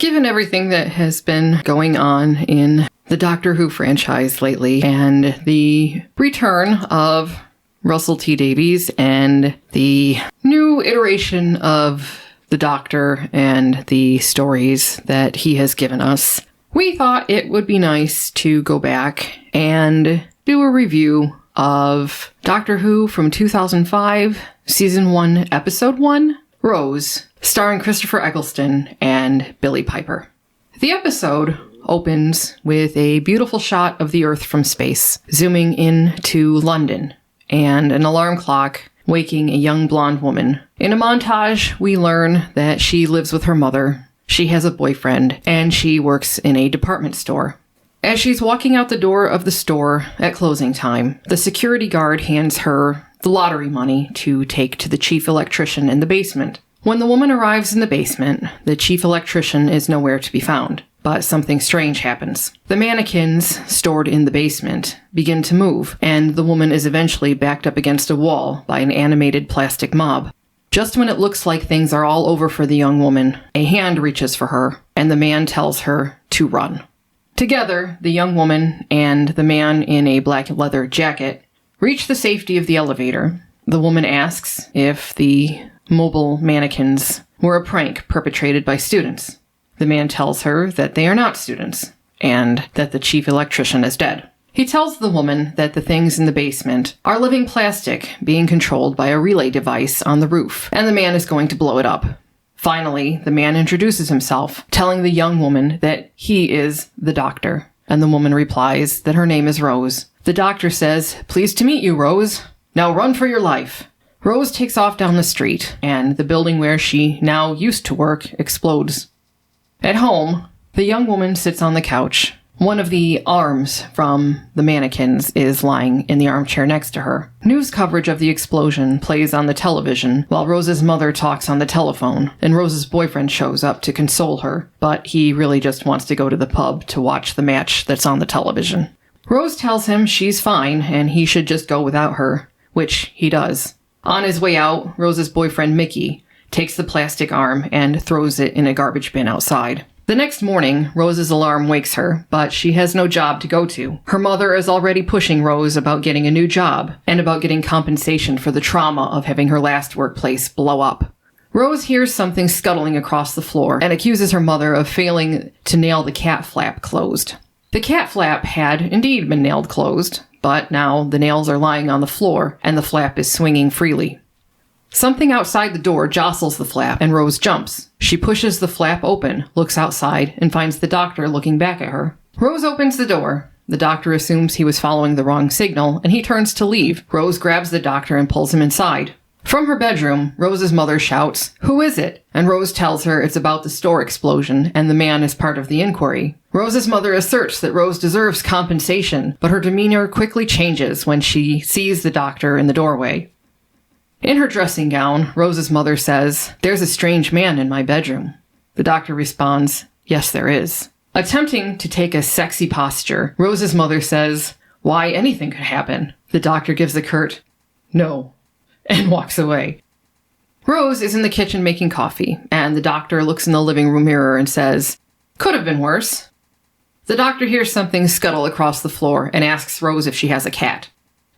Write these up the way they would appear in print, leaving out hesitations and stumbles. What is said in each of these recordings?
Given everything that has been going on in the Doctor Who franchise lately, and the return of Russell T Davies and the new iteration of the Doctor and the stories that he has given us, we thought it would be nice to go back and do a review of Doctor Who from 2005, Season 1, Episode 1, Rose, starring Christopher Eccleston and Billie Piper. The episode opens with a beautiful shot of the Earth from space, zooming into London, and an alarm clock waking a young blonde woman. In a montage, we learn that she lives with her mother, she has a boyfriend, and she works in a department store. As she's walking out the door of the store at closing time, the security guard hands her the lottery money to take to the chief electrician in the basement. When the woman arrives in the basement, the chief electrician is nowhere to be found. But something strange happens. The mannequins stored in the basement begin to move, and the woman is eventually backed up against a wall by an animated plastic mob. Just when it looks like things are all over for the young woman, a hand reaches for her, and the man tells her to run. Together, the young woman and the man in a black leather jacket reach the safety of the elevator. The woman asks if the mobile mannequins were a prank perpetrated by students. The man tells her that they are not students, and that the chief electrician is dead. He tells the woman that the things in the basement are living plastic being controlled by a relay device on the roof, and the man is going to blow it up. Finally, the man introduces himself, telling the young woman that he is the Doctor, and the woman replies that her name is Rose. The Doctor says, "Pleased to meet you, Rose. Now run for your life." Rose takes off down the street, and the building where she now used to work explodes. At home, the young woman sits on the couch. One of the arms from the mannequins is lying in the armchair next to her. News coverage of the explosion plays on the television while Rose's mother talks on the telephone, and Rose's boyfriend shows up to console her, but he really just wants to go to the pub to watch the match that's on the television. Rose tells him she's fine and he should just go without her, which he does. On his way out, Rose's boyfriend Mickey takes the plastic arm and throws it in a garbage bin outside. The next morning, Rose's alarm wakes her, but she has no job to go to. Her mother is already pushing Rose about getting a new job, and about getting compensation for the trauma of having her last workplace blow up. Rose hears something scuttling across the floor, and accuses her mother of failing to nail the cat flap closed. The cat flap had indeed been nailed closed, but now the nails are lying on the floor, and the flap is swinging freely. Something outside the door jostles the flap, and Rose jumps. She pushes the flap open, looks outside, and finds the Doctor looking back at her. Rose opens the door. The Doctor assumes he was following the wrong signal, and he turns to leave. Rose grabs the Doctor and pulls him inside. From her bedroom, Rose's mother shouts, "Who is it?" And Rose tells her it's about the store explosion, and the man is part of the inquiry. Rose's mother asserts that Rose deserves compensation, but her demeanor quickly changes when she sees the Doctor in the doorway. In her dressing gown, Rose's mother says, "There's a strange man in my bedroom." The Doctor responds, "Yes, there is." Attempting to take a sexy posture, Rose's mother says, "Why, anything could happen." The Doctor gives a curt, "No," and walks away. Rose is in the kitchen making coffee, and the Doctor looks in the living room mirror and says, "Could have been worse." The Doctor hears something scuttle across the floor and asks Rose if she has a cat.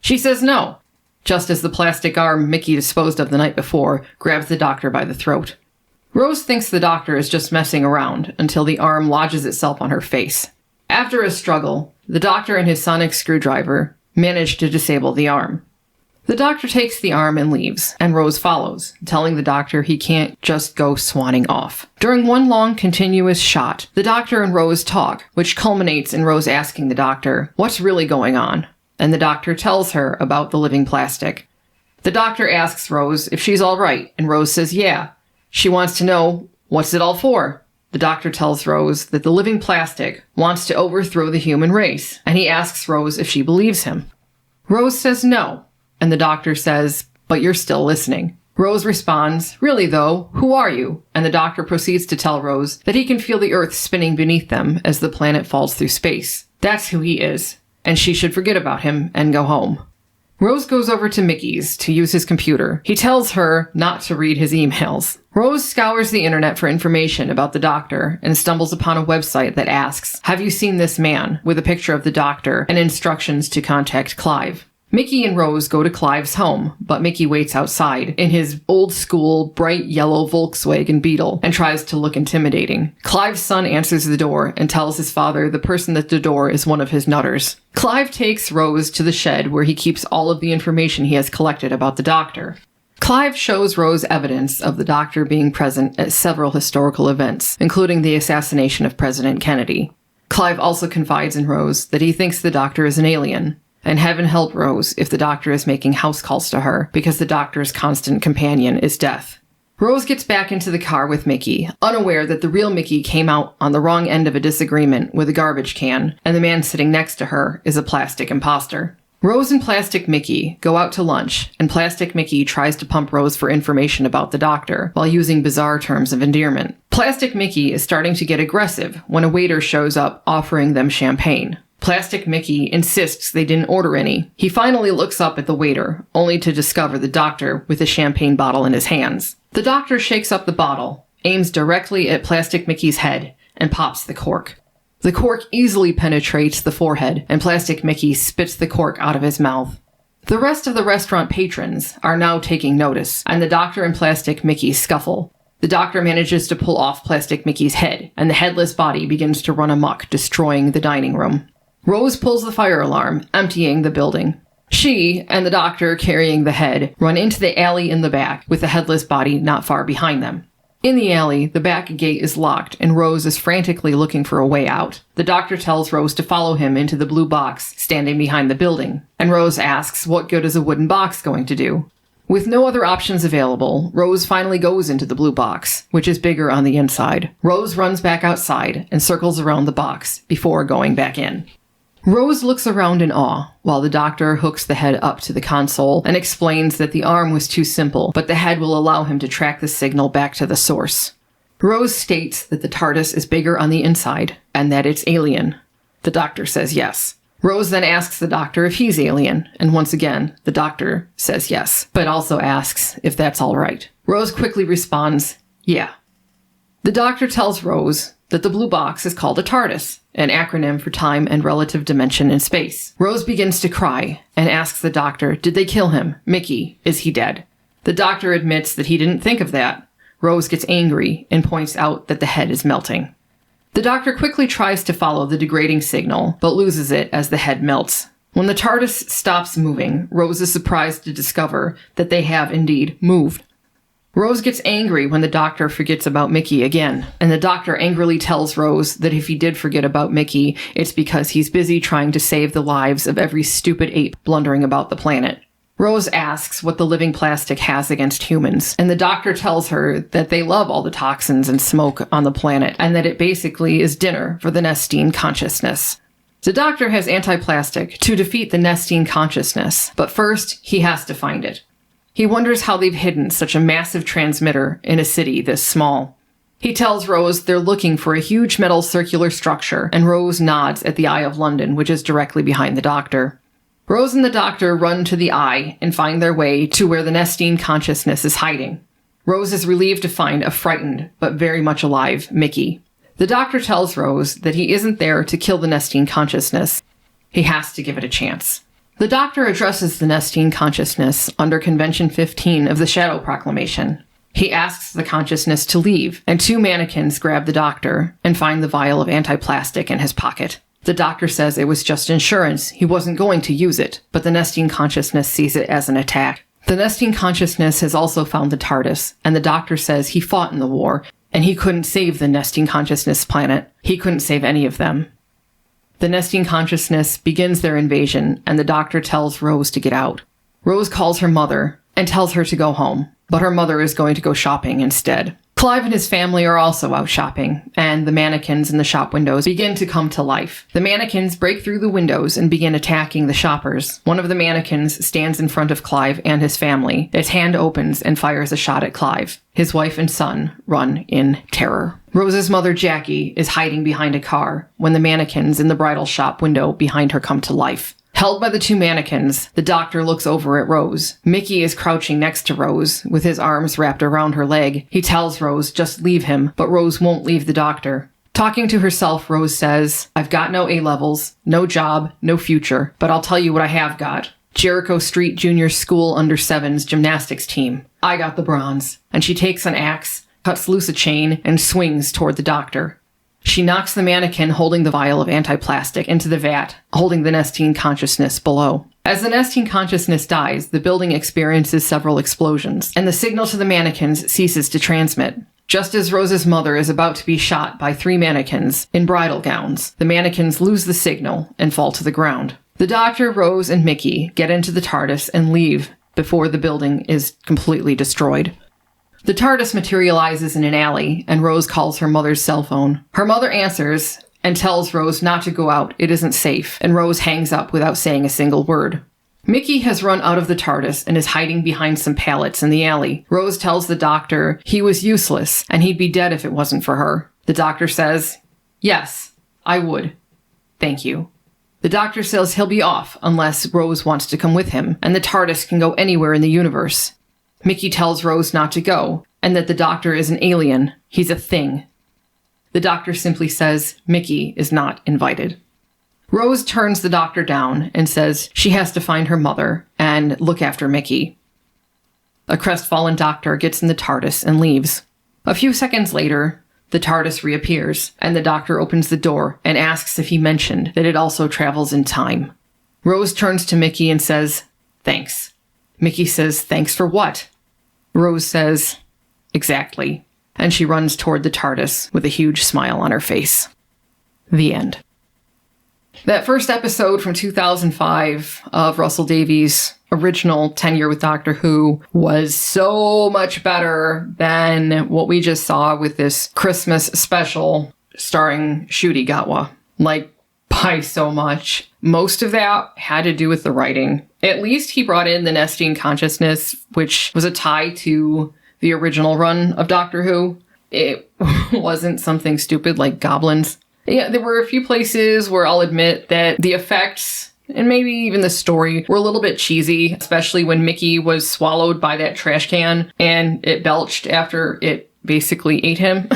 She says no, just as the plastic arm Mickey disposed of the night before grabs the Doctor by the throat. Rose thinks the Doctor is just messing around until the arm lodges itself on her face. After a struggle, the Doctor and his sonic screwdriver manage to disable the arm. The Doctor takes the arm and leaves, and Rose follows, telling the Doctor he can't just go swanning off. During one long, continuous shot, the Doctor and Rose talk, which culminates in Rose asking the Doctor, "What's really going on?" And the Doctor tells her about the living plastic. The Doctor asks Rose if she's all right, and Rose says yeah. She wants to know, what's it all for? The Doctor tells Rose that the living plastic wants to overthrow the human race, and he asks Rose if she believes him. Rose says no, and the Doctor says, "But you're still listening." Rose responds, "Really though, who are you?" And the Doctor proceeds to tell Rose that he can feel the Earth spinning beneath them as the planet falls through space. That's who he is, and she should forget about him and go home. Rose goes over to Mickey's to use his computer. He tells her not to read his emails. Rose scours the internet for information about the doctor and stumbles upon a website that asks, "Have you seen this man?" with a picture of the doctor and instructions to contact Clive. Mickey and Rose go to Clive's home, but Mickey waits outside in his old-school, bright yellow Volkswagen Beetle and tries to look intimidating. Clive's son answers the door and tells his father the person at the door is one of his nutters. Clive takes Rose to the shed where he keeps all of the information he has collected about the doctor. Clive shows Rose evidence of the doctor being present at several historical events, including the assassination of President Kennedy. Clive also confides in Rose that he thinks the doctor is an alien, and heaven help Rose if the doctor is making house calls to her, because the doctor's constant companion is death. Rose gets back into the car with Mickey, unaware that the real Mickey came out on the wrong end of a disagreement with a garbage can, and the man sitting next to her is a plastic imposter. Rose and Plastic Mickey go out to lunch, and Plastic Mickey tries to pump Rose for information about the doctor while using bizarre terms of endearment. Plastic Mickey is starting to get aggressive when a waiter shows up offering them champagne. Plastic Mickey insists they didn't order any. He finally looks up at the waiter, only to discover the doctor with a champagne bottle in his hands. The doctor shakes up the bottle, aims directly at Plastic Mickey's head, and pops the cork. The cork easily penetrates the forehead, and Plastic Mickey spits the cork out of his mouth. The rest of the restaurant patrons are now taking notice, and the doctor and Plastic Mickey scuffle. The doctor manages to pull off Plastic Mickey's head, and the headless body begins to run amok, destroying the dining room. Rose pulls the fire alarm, emptying the building. She, and the doctor carrying the head, run into the alley in the back, with the headless body not far behind them. In the alley, the back gate is locked, and Rose is frantically looking for a way out. The doctor tells Rose to follow him into the blue box standing behind the building, and Rose asks what good is a wooden box going to do. With no other options available, Rose finally goes into the blue box, which is bigger on the inside. Rose runs back outside and circles around the box before going back in. Rose looks around in awe, while the doctor hooks the head up to the console and explains that the arm was too simple, but the head will allow him to track the signal back to the source. Rose states that the TARDIS is bigger on the inside, and that it's alien. The doctor says yes. Rose then asks the doctor if he's alien, and once again, the doctor says yes, but also asks if that's all right. Rose quickly responds, yeah. The doctor tells Rose that the blue box is called a TARDIS, an acronym for time and relative dimension in space. Rose begins to cry and asks the doctor, did they kill him? Mickey, is he dead? The doctor admits that he didn't think of that. Rose gets angry and points out that the head is melting. The doctor quickly tries to follow the degrading signal, but loses it as the head melts. When the TARDIS stops moving, Rose is surprised to discover that they have indeed moved. Rose gets angry when the doctor forgets about Mickey again, and the doctor angrily tells Rose that if he did forget about Mickey, it's because he's busy trying to save the lives of every stupid ape blundering about the planet. Rose asks what the living plastic has against humans, and the doctor tells her that they love all the toxins and smoke on the planet, and that it basically is dinner for the Nestine consciousness. The doctor has anti-plastic to defeat the Nestine consciousness, but first he has to find it. He wonders how they've hidden such a massive transmitter in a city this small. He tells Rose they're looking for a huge metal circular structure, and Rose nods at the Eye of London, which is directly behind the doctor. Rose and the doctor run to the eye and find their way to where the Nestine consciousness is hiding. Rose is relieved to find a frightened, but very much alive, Mickey. The doctor tells Rose that he isn't there to kill the Nestine consciousness. He has to give it a chance. The doctor addresses the Nestine consciousness under Convention 15 of the Shadow Proclamation. He asks the consciousness to leave, and two mannequins grab the doctor and find the vial of anti-plastic in his pocket. The doctor says it was just insurance, he wasn't going to use it, but the Nestine consciousness sees it as an attack. The Nestine consciousness has also found the TARDIS, and the doctor says he fought in the war, and he couldn't save the Nestine consciousness planet. He couldn't save any of them. The Nestine consciousness begins their invasion, and the doctor tells Rose to get out. Rose calls her mother and tells her to go home, but her mother is going to go shopping instead. Clive and his family are also out shopping, and the mannequins in the shop windows begin to come to life. The mannequins break through the windows and begin attacking the shoppers. One of the mannequins stands in front of Clive and his family. Its hand opens and fires a shot at Clive. His wife and son run in terror. Rose's mother, Jackie, is hiding behind a car when the mannequins in the bridal shop window behind her come to life. Held by the two mannequins, the doctor looks over at Rose. Mickey is crouching next to Rose, with his arms wrapped around her leg. He tells Rose, just leave him, but Rose won't leave the doctor. Talking to herself, Rose says, I've got no A-levels, no job, no future, but I'll tell you what I have got. Jericho Street Junior School Under-7's gymnastics team. I got the bronze. And she takes an axe, cuts loose a chain, and swings toward the doctor. She knocks the mannequin holding the vial of antiplastic into the vat, holding the Nestine consciousness below. As the Nestine consciousness dies, the building experiences several explosions, and the signal to the mannequins ceases to transmit. Just as Rose's mother is about to be shot by 3 mannequins in bridal gowns, the mannequins lose the signal and fall to the ground. The doctor, Rose, and Mickey get into the TARDIS and leave before the building is completely destroyed. The TARDIS materializes in an alley, and Rose calls her mother's cell phone. Her mother answers and tells Rose not to go out, it isn't safe, and Rose hangs up without saying a single word. Mickey has run out of the TARDIS and is hiding behind some pallets in the alley. Rose tells the doctor he was useless and he'd be dead if it wasn't for her. The doctor says, yes, I would. Thank you. The doctor says he'll be off unless Rose wants to come with him, and the TARDIS can go anywhere in the universe. Mickey tells Rose not to go, and that the doctor is an alien. He's a thing. The doctor simply says Mickey is not invited. Rose turns the doctor down and says she has to find her mother and look after Mickey. A crestfallen doctor gets in the TARDIS and leaves. A few seconds later, the TARDIS reappears, and the doctor opens the door and asks if he mentioned that it also travels in time. Rose turns to Mickey and says, thanks. Mickey says, thanks for what? Rose says, exactly. And she runs toward the TARDIS with a huge smile on her face. The end. That first episode from 2005 of Russell Davies' original tenure with Doctor Who was so much better than what we just saw with this Christmas special starring Ncuti Gatwa. Like, by so much. Most of that had to do with the writing. At least he brought in the Nestine consciousness, which was a tie to the original run of Doctor Who. It wasn't something stupid like goblins. Yeah, there were a few places where I'll admit that the effects and maybe even the story were a little bit cheesy, especially when Mickey was swallowed by that trash can and it belched after it basically ate him.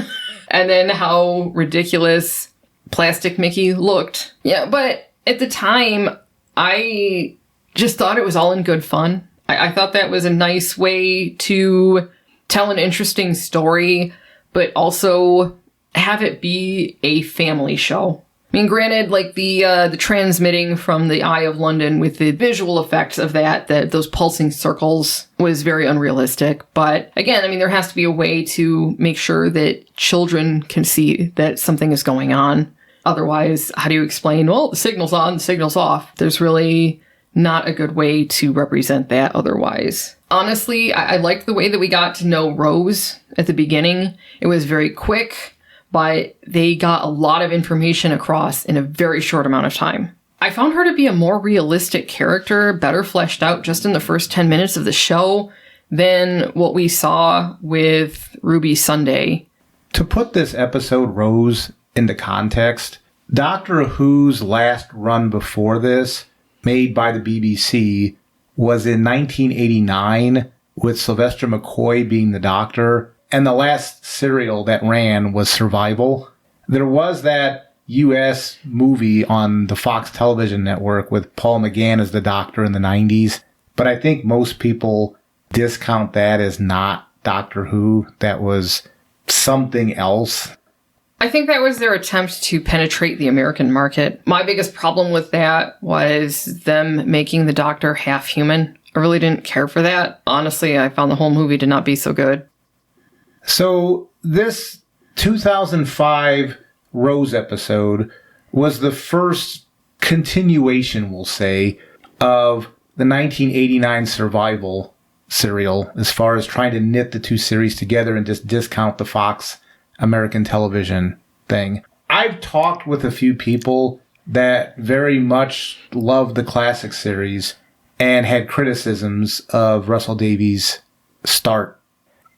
And then how ridiculous plastic Mickey looked. Yeah, but at the time, I just thought it was all in good fun. I thought that was a nice way to tell an interesting story, but also have it be a family show. I mean, granted, like the transmitting from the Eye of London with the visual effects of that those pulsing circles was very unrealistic. But again, I mean, there has to be a way to make sure that children can see that something is going on. Otherwise, how do you explain, well, the signal's on, the signal's off? There's really not a good way to represent that otherwise. Honestly, I liked the way that we got to know Rose at the beginning. It was very quick, but they got a lot of information across in a very short amount of time. I found her to be a more realistic character, better fleshed out just in the first 10 minutes of the show than what we saw with Ruby Sunday. To put this episode, Rose, into context, Doctor Who's last run before this, made by the BBC, was in 1989, with Sylvester McCoy being the Doctor, and the last serial that ran was Survival. There was that U.S. movie on the Fox television network with Paul McGann as the Doctor in the 90s, but I think most people discount that as not Doctor Who. That was something else. I think that was their attempt to penetrate the American market. My biggest problem with that was them making the Doctor half human. I really didn't care for that. Honestly, I found the whole movie to not be so good. So this 2005 Rose episode was the first continuation, we'll say, of the 1989 Survival serial, as far as trying to knit the two series together and just discount the Fox American television thing. I've talked with a few people that very much loved the classic series and had criticisms of Russell Davies' start.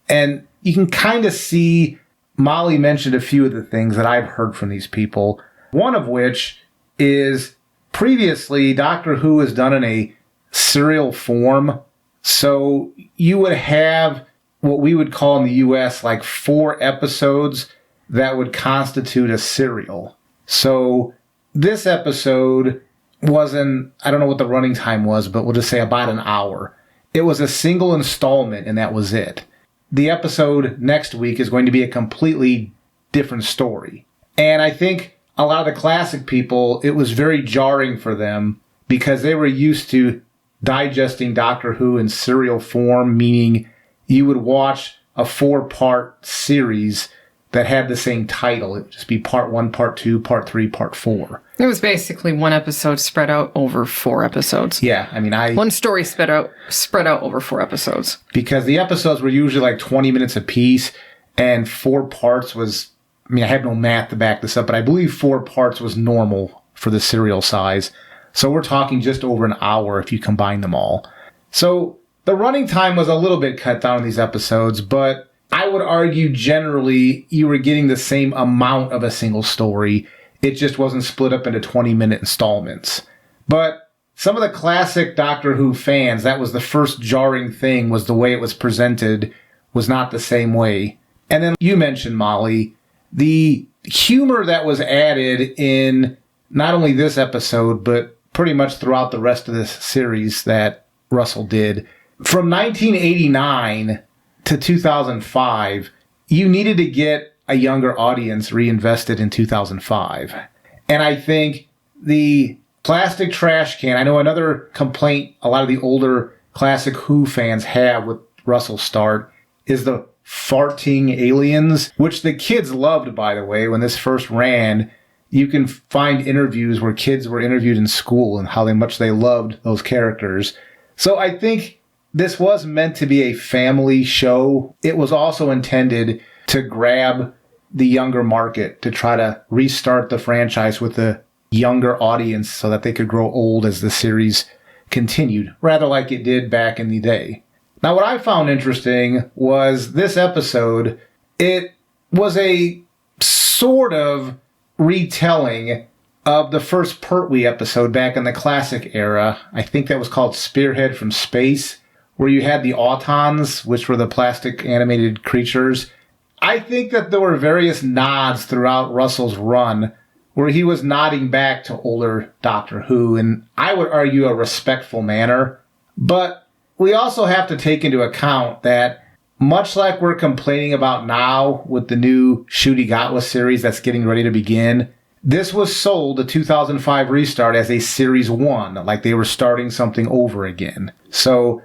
And you can kind of see, Molly mentioned a few of the things that I've heard from these people, one of which is previously, Doctor Who was done in a serial form. So you would have what we would call in the US like 4 episodes that would constitute a serial. So this episode wasn't, I don't know what the running time was, but we'll just say about an hour. It was a single installment, and that was it. The episode next week is going to be a completely different story. And I think a lot of the classic people, it was very jarring for them because they were used to digesting Doctor Who in serial form, meaning you would watch a 4-part series that had the same title. It would just be part 1, part 2, part 3, part 4. It was basically one episode spread out over 4 episodes. Yeah, I mean, one story spread out over 4 episodes. Because the episodes were usually like 20 minutes apiece, and 4 parts was, I mean, I have no math to back this up, but I believe 4 parts was normal for the serial size. So we're talking just over an hour if you combine them all. So the running time was a little bit cut down in these episodes, but I would argue generally you were getting the same amount of a single story. It just wasn't split up into 20-minute installments. But some of the classic Doctor Who fans, that was the first jarring thing, was the way it was presented was not the same way. And then you mentioned, Molly, the humor that was added in not only this episode, but pretty much throughout the rest of this series that Russell did. From 1989 to 2005, you needed to get a younger audience reinvested in 2005. And I think the plastic trash can, I know another complaint a lot of the older classic Who fans have with Russell's start is the farting aliens, which the kids loved, by the way, when this first ran. You can find interviews where kids were interviewed in school and how much they loved those characters. So I think this was meant to be a family show. It was also intended to grab the younger market, to try to restart the franchise with a younger audience so that they could grow old as the series continued, rather like it did back in the day. Now, what I found interesting was this episode. It was a sort of retelling of the first Pertwee episode back in the classic era. I think that was called Spearhead from Space, where you had the Autons, which were the plastic animated creatures. I think that there were various nods throughout Russell's run where he was nodding back to older Doctor Who, and I would argue a respectful manner. But we also have to take into account that much like we're complaining about now with the new Ncuti Gatwa series that's getting ready to begin, this was sold, the 2005 restart, as a Series 1, like they were starting something over again. So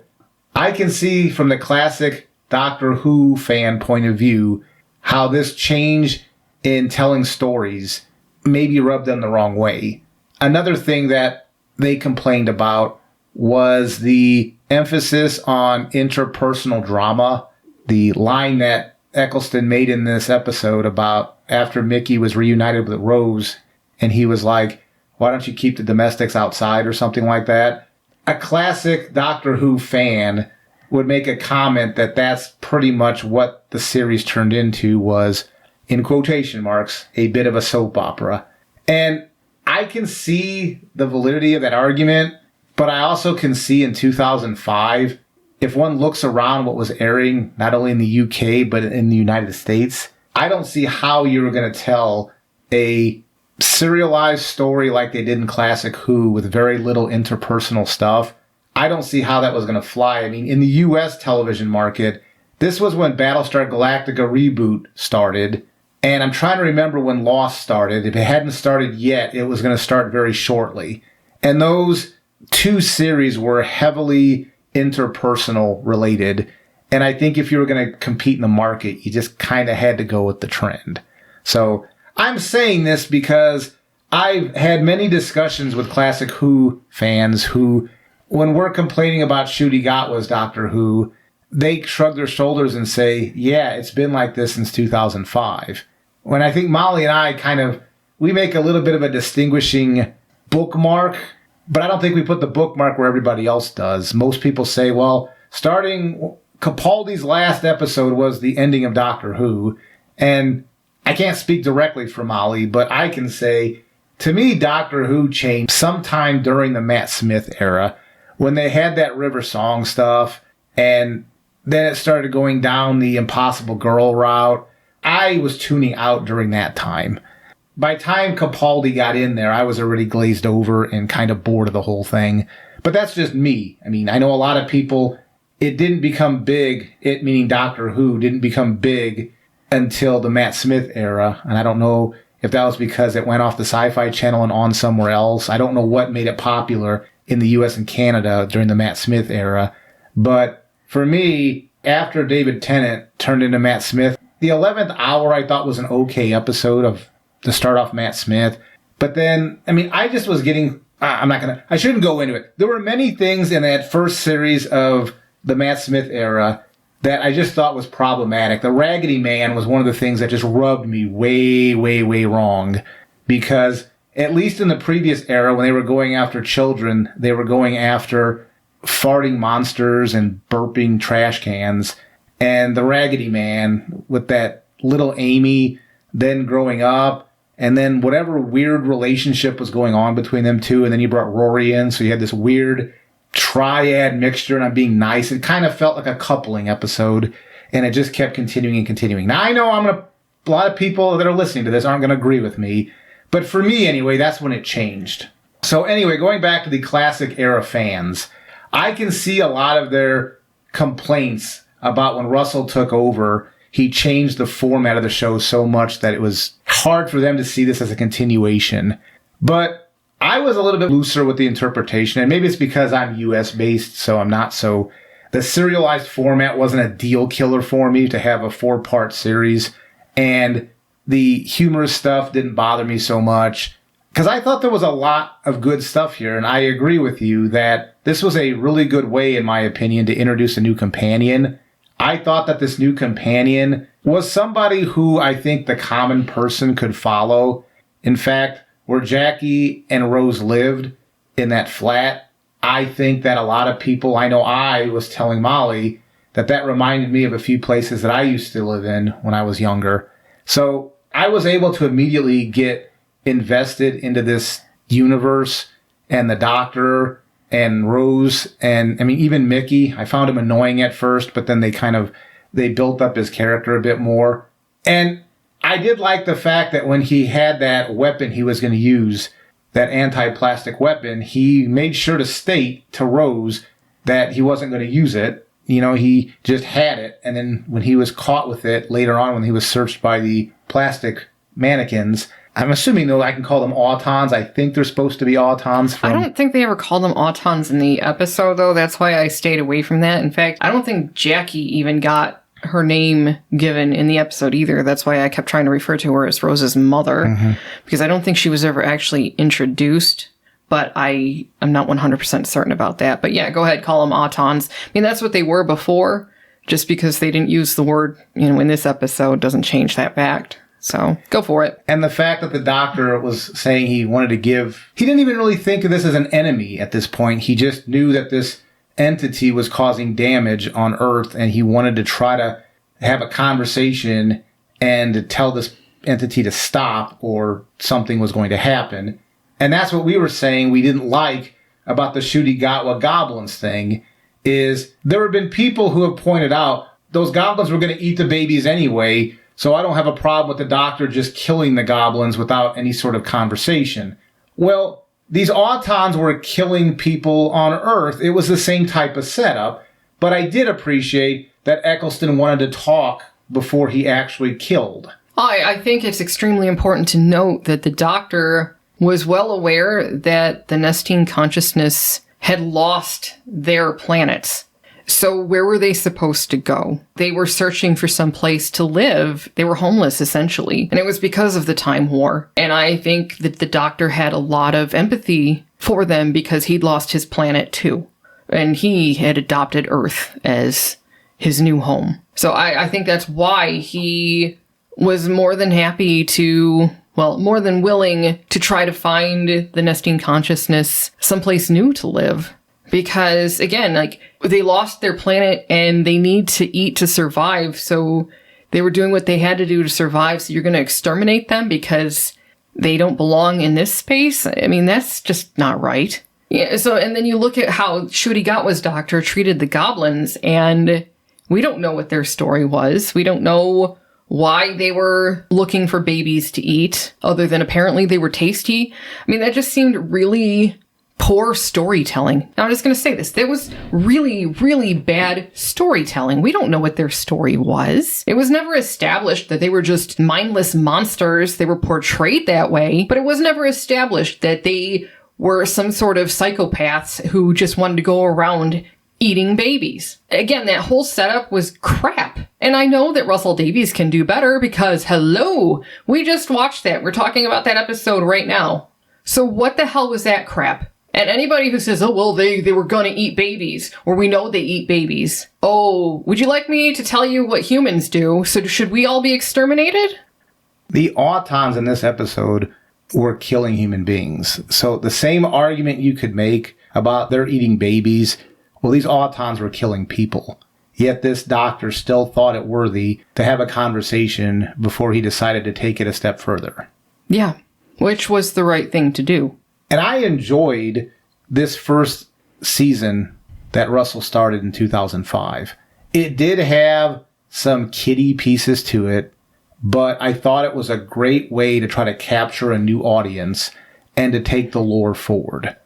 I can see from the classic Doctor Who fan point of view how this change in telling stories maybe rubbed them the wrong way. Another thing that they complained about was the emphasis on interpersonal drama. The line that Eccleston made in this episode about after Mickey was reunited with Rose, and he was like, why don't you keep the domestics outside or something like that? A classic Doctor Who fan would make a comment that that's pretty much what the series turned into, was, in quotation marks, a bit of a soap opera. And I can see the validity of that argument, but I also can see in 2005, if one looks around what was airing, not only in the UK, but in the United States, I don't see how you were going to tell a serialized story like they did in Classic Who with very little interpersonal stuff. I don't see how that was going to fly. I mean, in the US television market, this was when Battlestar Galactica reboot started. And I'm trying to remember when Lost started. If it hadn't started yet, it was going to start very shortly. And those 2 series were heavily interpersonal related. And I think if you were going to compete in the market, you just kind of had to go with the trend. So I'm saying this because I've had many discussions with Classic Who fans who, when we're complaining about Ncuti Gatwa's Doctor Who, they shrug their shoulders and say, yeah, it's been like this since 2005. When I think Molly and I we make a little bit of a distinguishing bookmark, but I don't think we put the bookmark where everybody else does. Most people say, well, starting Capaldi's last episode was the ending of Doctor Who. And I can't speak directly for Molly, but I can say to me, Doctor Who changed sometime during the Matt Smith era when they had that River Song stuff, and then it started going down the Impossible Girl route. I was tuning out during that time. By the time Capaldi got in there, I was already glazed over and kind of bored of the whole thing. But that's just me. I mean, I know a lot of people, it didn't become big, it meaning Doctor Who, didn't become big until the Matt Smith era. And I don't know if that was because it went off the Sci-Fi Channel and on somewhere else. I don't know what made it popular in the US and Canada during the Matt Smith era. But for me, after David Tennant turned into Matt Smith, the 11th Hour I thought was an okay episode of to start off Matt Smith. But then, I mean, I just was getting, I shouldn't go into it. There were many things in that first series of the Matt Smith era that I just thought was problematic. The Raggedy Man was one of the things that just rubbed me way, way, way wrong. Because at least in the previous era, when they were going after children, they were going after farting monsters and burping trash cans. And the Raggedy Man with that little Amy then growing up, and then whatever weird relationship was going on between them two, and then you brought Rory in, so you had this weird triad mixture, and I'm being nice. It kind of felt like a coupling episode, and it just kept continuing and continuing. Now, I know a lot of people that are listening to this aren't going to agree with me, but for me, anyway, that's when it changed. So anyway, going back to the classic era fans, I can see a lot of their complaints about when Russell took over. He changed the format of the show so much that it was hard for them to see this as a continuation. But I was a little bit looser with the interpretation, and maybe it's because I'm US based, so I'm not so... The serialized format wasn't a deal killer for me to have a 4-part series, and the humorous stuff didn't bother me so much, because I thought there was a lot of good stuff here, and I agree with you that this was a really good way, in my opinion, to introduce a new companion. I thought that this new companion was somebody who I think the common person could follow. In fact, where Jackie and Rose lived in that flat, I think that a lot of people, I know I was telling Molly that reminded me of a few places that I used to live in when I was younger. So I was able to immediately get invested into this universe and the Doctor and Rose, and I mean, even Mickey. I found him annoying at first, but then they built up his character a bit more. And I did like the fact that when he had that weapon he was going to use, that anti-plastic weapon, he made sure to state to Rose that he wasn't going to use it. You know, he just had it. And then when he was caught with it later on, when he was searched by the plastic mannequins, I'm assuming, though, I can call them autons. I think they're supposed to be autons. I don't think they ever called them autons in the episode, though. That's why I stayed away from that. In fact, I don't think Jackie even got her name given in the episode either. That's why I kept trying to refer to her as Rose's mother, because I don't think she was ever actually introduced, but I am not 100% certain about that. But yeah, go ahead, call them autons. I mean, that's what they were before. Just because they didn't use the word, in this episode doesn't change that fact. So, go for it. And the fact that the Doctor was saying he wanted to give... He didn't even really think of this as an enemy at this point. He just knew that this entity was causing damage on Earth, and he wanted to try to have a conversation and to tell this entity to stop, or something was going to happen. And that's what we were saying we didn't like about the Shooty-Gatwa goblins thing, is there have been people who have pointed out those goblins were going to eat the babies anyway, so I don't have a problem with the Doctor just killing the goblins without any sort of conversation. Well, these autons were killing people on Earth. It was the same type of setup, but I did appreciate that Eccleston wanted to talk before he actually killed. I think it's extremely important to note that the Doctor was well aware that the Nestene consciousness had lost their planets. So where were they supposed to go? They were searching for some place to live. They were homeless, essentially. And it was because of the Time War. And I think that the Doctor had a lot of empathy for them because he'd lost his planet too. And he had adopted Earth as his new home. So I think that's why he was more than happy to... Well, more than willing to try to find the Nestene consciousness someplace new to live. Because, again, they lost their planet and they need to eat to survive. So they were doing what they had to do to survive. So you're going to exterminate them because they don't belong in this space. I mean, that's just not right. Yeah, so, and then you look at how Shurigatwa's doctor treated the goblins, and we don't know what their story was. We don't know why they were looking for babies to eat, other than apparently they were tasty. I mean, that just seemed really poor storytelling. Now, I'm just going to say this. There was really, really bad storytelling. We don't know what their story was. It was never established that they were just mindless monsters. They were portrayed that way, but it was never established that they were some sort of psychopaths who just wanted to go around eating babies. Again, that whole setup was crap. And I know that Russell Davies can do better because, hello, we just watched that. We're talking about that episode right now. So what the hell was that crap? And anybody who says, oh, well, they were gonna eat babies, or we know they eat babies. Oh, would you like me to tell you what humans do? So should we all be exterminated? The Autons in this episode were killing human beings. So the same argument you could make about they're eating babies, well, these Autons were killing people. Yet this doctor still thought it worthy to have a conversation before he decided to take it a step further. Yeah, which was the right thing to do. And I enjoyed this first season that Russell started in 2005. It did have some kiddie pieces to it, but I thought it was a great way to try to capture a new audience and to take the lore forward.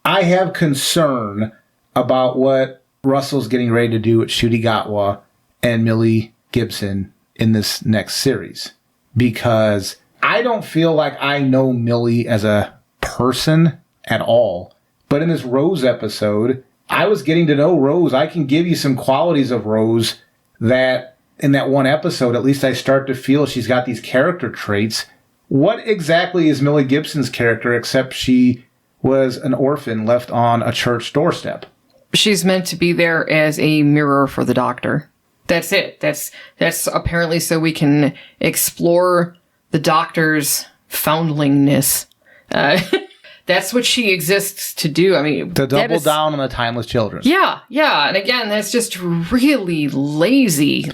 I have concern about what Russell's getting ready to do with Shurigatwa and Millie Gibson in this next series, because I don't feel like I know Millie as a person at all. But in this Rose episode, I was getting to know Rose. I can give you some qualities of Rose that in that one episode, at least I start to feel she's got these character traits. What exactly is Millie Gibson's character except she was an orphan left on a church doorstep? She's meant to be there as a mirror for the doctor. That's it. That's apparently so we can explore the doctor's foundlingness. That's what she exists to do. I mean, to double down on the timeless children. Yeah. And again, that's just really lazy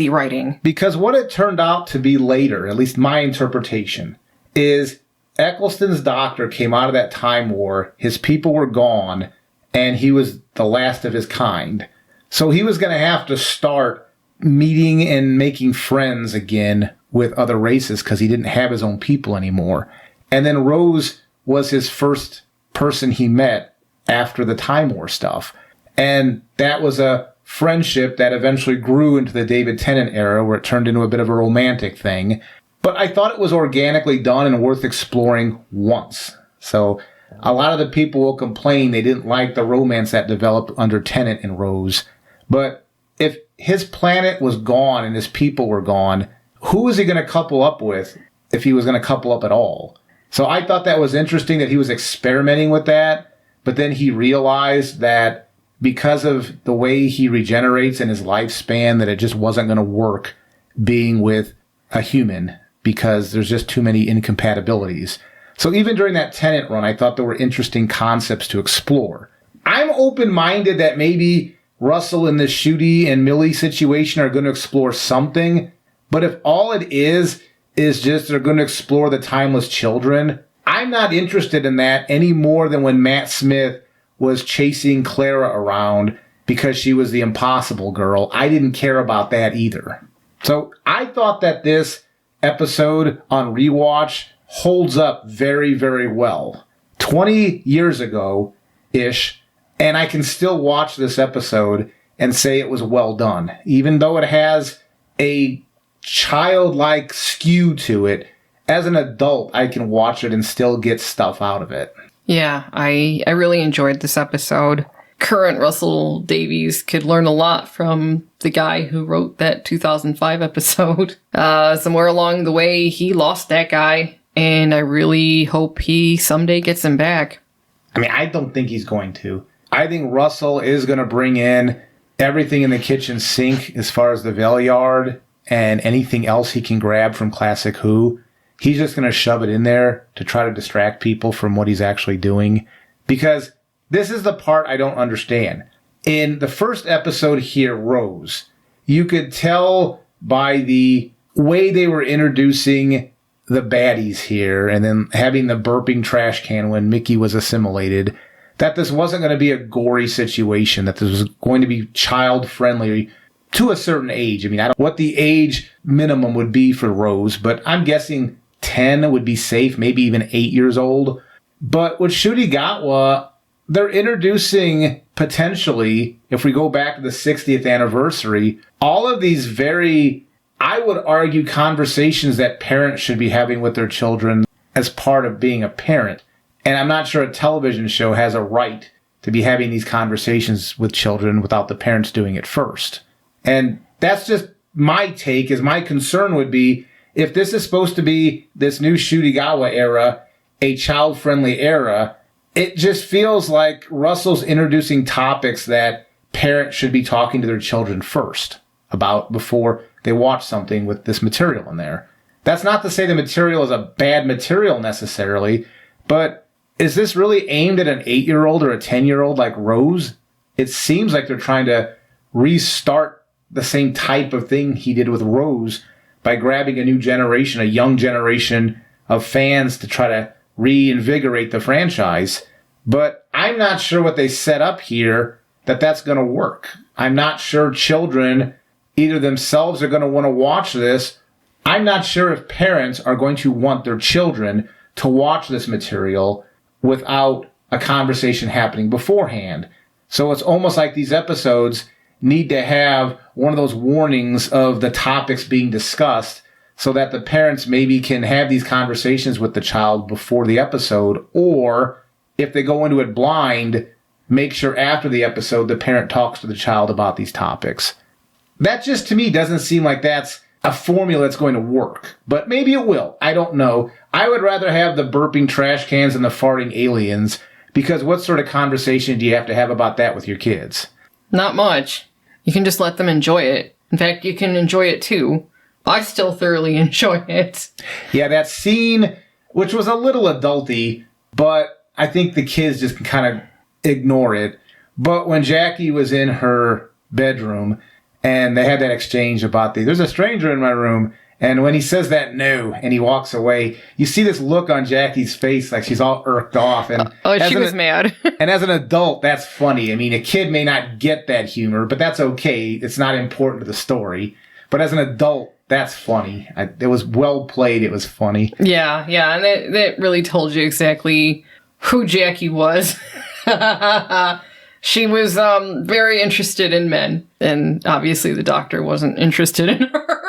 writing. Because what it turned out to be later, at least my interpretation, is Eccleston's doctor came out of that time war. His people were gone, and he was the last of his kind. So he was going to have to start meeting and making friends again with other races because he didn't have his own people anymore. And then Rose was his first person he met after the Time War stuff. And that was a friendship that eventually grew into the David Tennant era, where it turned into a bit of a romantic thing. But I thought it was organically done and worth exploring once. So a lot of the people will complain they didn't like the romance that developed under Tennant and Rose. But if his planet was gone and his people were gone, who was he going to couple up with if he was going to couple up at all? So I thought that was interesting that he was experimenting with that, but then he realized that because of the way he regenerates in his lifespan, that it just wasn't going to work being with a human because there's just too many incompatibilities. So even during that Tenet run, I thought there were interesting concepts to explore. I'm open-minded that maybe Russell and the Shooty and Millie situation are going to explore something, but if all it is just they're going to explore the timeless children, I'm not interested in that any more than when Matt Smith was chasing Clara around because she was the impossible girl. I didn't care about that either. So I thought that this episode on rewatch holds up very, very well. 20 years ago-ish, and I can still watch this episode and say it was well done. Even though it has a childlike skew to it, as an adult, I can watch it and still get stuff out of it. Yeah, I really enjoyed this episode. Current Russell Davies could learn a lot from the guy who wrote that 2005 episode. Somewhere along the way, he lost that guy, and I really hope he someday gets him back. I mean, I don't think he's going to. I think Russell is going to bring in everything in the kitchen sink as far as the Valeyard and anything else he can grab from Classic Who. He's just going to shove it in there to try to distract people from what he's actually doing. Because this is the part I don't understand. In the first episode here, Rose, you could tell by the way they were introducing the baddies here and then having the burping trash can when Mickey was assimilated, that this wasn't going to be a gory situation, that this was going to be child-friendly to a certain age. I mean, I don't know what the age minimum would be for Rose, but I'm guessing 10 would be safe, maybe even 8 years old. But with Shurigawa, they're introducing potentially, if we go back to the 60th anniversary, all of these very, I would argue, conversations that parents should be having with their children as part of being a parent. And I'm not sure a television show has a right to be having these conversations with children without the parents doing it first. And that's just my take, is my concern would be, if this is supposed to be this new Shurigawa era, a child-friendly era, it just feels like Russell's introducing topics that parents should be talking to their children first about before they watch something with this material in there. That's not to say the material is a bad material necessarily, but is this really aimed at an 8-year-old or a 10-year-old like Rose? It seems like they're trying to restart the same type of thing he did with Rose by grabbing a new generation, a young generation of fans to try to reinvigorate the franchise. But I'm not sure what they set up here that's going to work. I'm not sure children either themselves are going to want to watch this. I'm not sure if parents are going to want their children to watch this material without a conversation happening beforehand. So it's almost like these episodes need to have one of those warnings of the topics being discussed so that the parents maybe can have these conversations with the child before the episode, or if they go into it blind, make sure after the episode the parent talks to the child about these topics. That just, to me, doesn't seem like that's a formula that's going to work. But maybe it will. I don't know. I would rather have the burping trash cans and the farting aliens, because what sort of conversation do you have to have about that with your kids? Not much. You can just let them enjoy it. In fact, you can enjoy it too. I still thoroughly enjoy it. Yeah, that scene, which was a little adulty, but I think the kids just can kind of ignore it. But when Jackie was in her bedroom and they had that exchange about there's a stranger in my room, and when he says that no, and he walks away, you see this look on Jackie's face like she's all irked off. And she was mad. And as an adult, that's funny. I mean, a kid may not get that humor, but that's okay. It's not important to the story. But as an adult, that's funny. It was well played. It was funny. Yeah, and that really told you exactly who Jackie was. She was very interested in men, and obviously the doctor wasn't interested in her.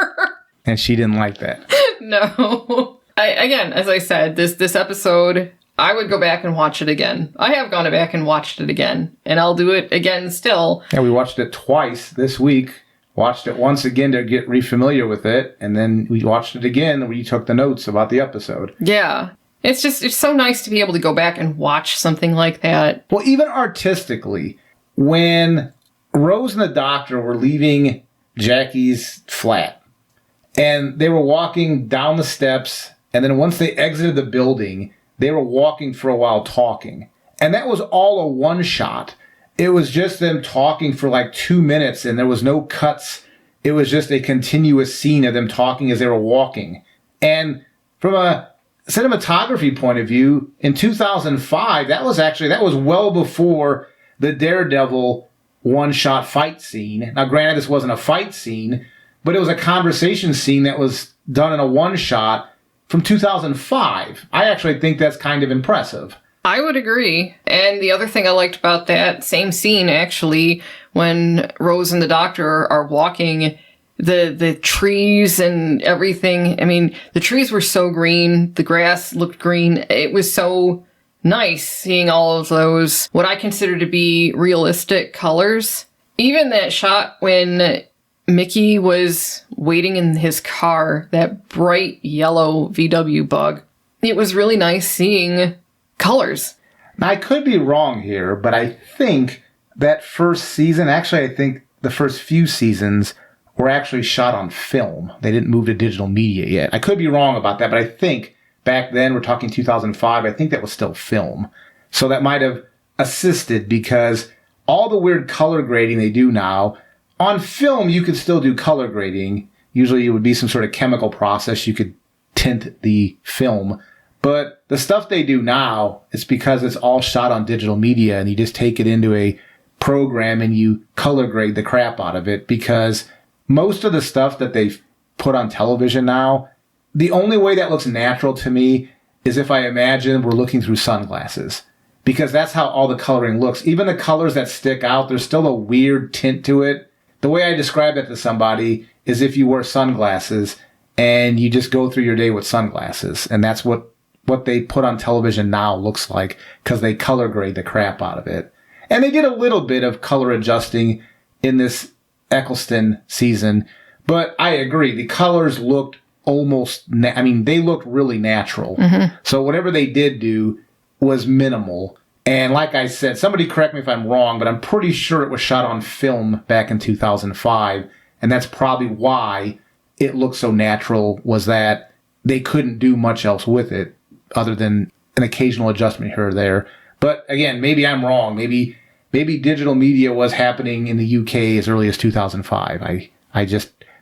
And she didn't like that. No. Again, as I said, this episode, I would go back and watch it again. I have gone back and watched it again, and I'll do it again still. Yeah, we watched it twice this week. Watched it once again to get re-familiar with it, and then we watched it again and we took the notes about the episode. Yeah. It's so nice to be able to go back and watch something like that. Well, even artistically, when Rose and the doctor were leaving Jackie's flat, and they were walking down the steps, and then once they exited the building, they were walking for a while talking. And that was all a one shot. It was just them talking for like 2 minutes, and there was no cuts. It was just a continuous scene of them talking as they were walking. And from a cinematography point of view, in 2005, that was well before the Daredevil one-shot fight scene. Now, granted, this wasn't a fight scene, but it was a conversation scene that was done in a one-shot from 2005. I actually think that's kind of impressive. I would agree. And the other thing I liked about that same scene, actually, when Rose and the doctor are walking, the trees and everything. I mean, the trees were so green. The grass looked green. It was so nice seeing all of those, what I consider to be realistic colors. Even that shot when Mickey was waiting in his car, that bright yellow VW bug. It was really nice seeing colors. Now, I could be wrong here, but I think that first season, actually, I think the first few seasons were actually shot on film. They didn't move to digital media yet. I could be wrong about that, but I think back then, we're talking 2005, I think that was still film. So that might have assisted, because all the weird color grading they do now, on film, you could still do color grading. Usually it would be some sort of chemical process. You could tint the film. But the stuff they do now, it's because it's all shot on digital media, and you just take it into a program and you color grade the crap out of it, because most of the stuff that they've put on television now, the only way that looks natural to me is if I imagine we're looking through sunglasses, because that's how all the coloring looks. Even the colors that stick out, there's still a weird tint to it. The way I describe that to somebody is if you wear sunglasses and you just go through your day with sunglasses, and that's what they put on television now looks like, because they color grade the crap out of it. And they did a little bit of color adjusting in this Eccleston season, but I agree, the colors looked they looked really natural. Mm-hmm. So whatever they did do was minimal. And like I said, somebody correct me if I'm wrong, but I'm pretty sure it was shot on film back in 2005, and that's probably why it looked so natural, was that they couldn't do much else with it other than an occasional adjustment here or there. But again, maybe I'm wrong. Maybe digital media was happening in the UK as early as 2005.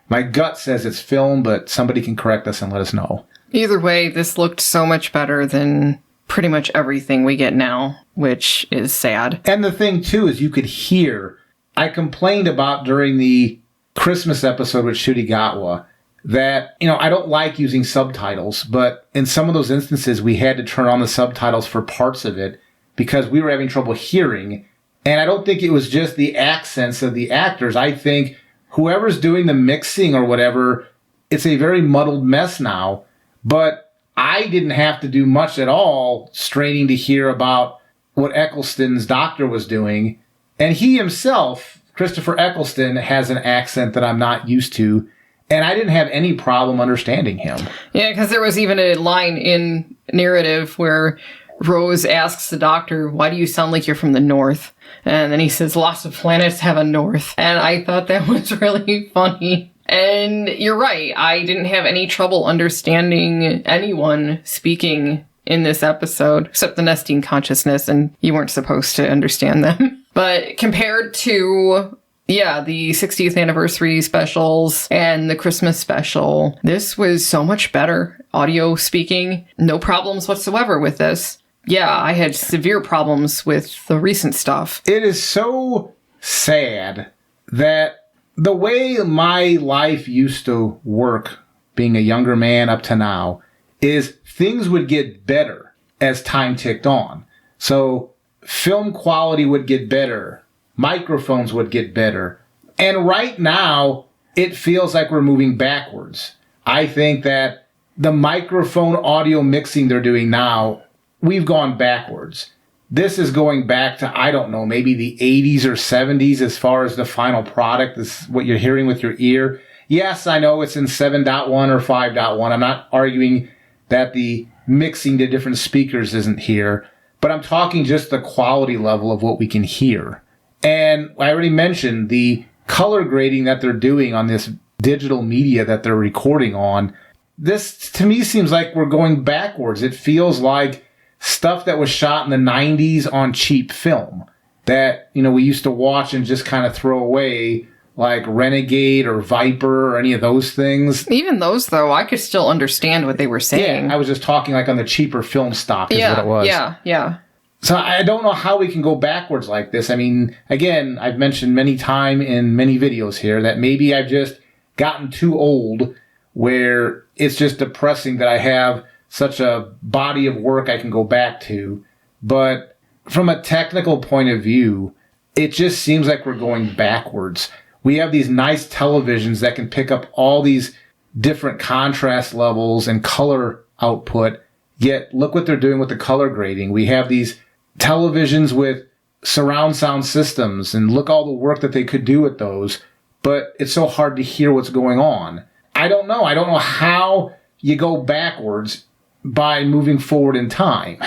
My gut says it's film, but somebody can correct us and let us know. Either way, this looked so much better than pretty much everything we get now, which is sad. And the thing, too, is you could hear, I complained about during the Christmas episode with Ncuti Gatwa, that, I don't like using subtitles, but in some of those instances, we had to turn on the subtitles for parts of it because we were having trouble hearing. And I don't think it was just the accents of the actors. I think whoever's doing the mixing or whatever, it's a very muddled mess now. But I didn't have to do much at all straining to hear about what Eccleston's doctor was doing. And he himself, Christopher Eccleston, has an accent that I'm not used to. And I didn't have any problem understanding him. Yeah, because there was even a line in narrative where Rose asks the doctor, "Why do you sound like you're from the north?" And then he says, "Lots of planets have a north." And I thought that was really funny. And you're right. I didn't have any trouble understanding anyone speaking in this episode, except the Nesting Consciousness, and you weren't supposed to understand them. But compared to the 60th anniversary specials and the Christmas special, this was so much better. Audio speaking, no problems whatsoever with this. Yeah, I had severe problems with the recent stuff. It is so sad that the way my life used to work, being a younger man up to now, is things would get better as time ticked on. So film quality would get better. Microphones would get better. And right now, it feels like we're moving backwards. I think that the microphone audio mixing they're doing now, we've gone backwards. This is going back to, I don't know, maybe the 80s or 70s as far as the final product. This is what you're hearing with your ear. Yes, I know it's in 7.1 or 5.1. I'm not arguing that the mixing to different speakers isn't here, but I'm talking just the quality level of what we can hear. And I already mentioned the color grading that they're doing on this digital media that they're recording on. This, to me, seems like we're going backwards. It feels like stuff that was shot in the 90s on cheap film that, we used to watch and just kind of throw away, like Renegade or Viper or any of those things. Even those, though, I could still understand what they were saying. Yeah, I was just talking like on the cheaper film stock is what it was. Yeah. So I don't know how we can go backwards like this. I mean, again, I've mentioned many times in many videos here that maybe I've just gotten too old where it's just depressing that I have such a body of work I can go back to. But from a technical point of view, it just seems like we're going backwards. We have these nice televisions that can pick up all these different contrast levels and color output, yet look what they're doing with the color grading. We have these televisions with surround sound systems, and look all the work that they could do with those, but it's so hard to hear what's going on. I don't know how you go backwards by moving forward in time.